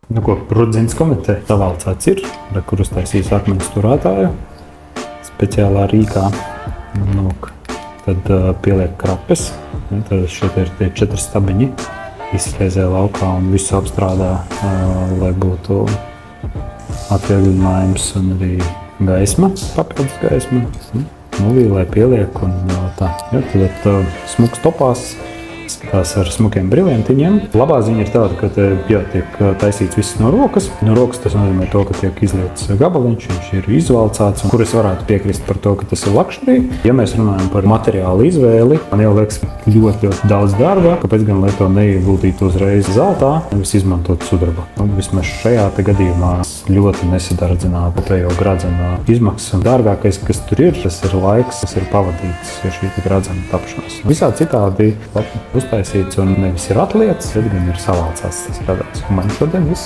Nu, ko Rudzīnas komiteja savalcāts ir, kur uztaisīs akmens turētāju speciālā rīkā. Nu, tad pieliek krapes. Tad šeit ir tie 4 stabiņi. Izslēdzē laukā un visu apstrādā, lai būtu atvieglinājums un arī gaisma, papildus gaisma. Nulīlē pieliek un tā. Ja, tad smuks topās. Skatās ar smukiem brilliantiņiem. Labā ziņa ir tāda, ka tiek taisīts viss no rokas. No rokas tas nozīmē to, ka tiek izliekts gabaliņš, viņš ir izvalcāts, un kur es varētu piekrist par to, ka tas ir luxury. Ja mēs runājam par materiālu izvēli, man jau liekas ļoti daudz darba, kāpēc gan, lai to neieguldītu uzreiz zeltā, nevis izmantot sudraba. Vismaz šajā gadījumā ļoti nesadardzinātu kopējo gradzena izmaksas, un dārgākais, kas tur ir, tas ir laiks, kas ir pavadīts ar šī gradzena tapšanos. Visā citādi uztaisīts un nevis ir atlietas, bet gan ir savācās tas radās. Un man šodien viss.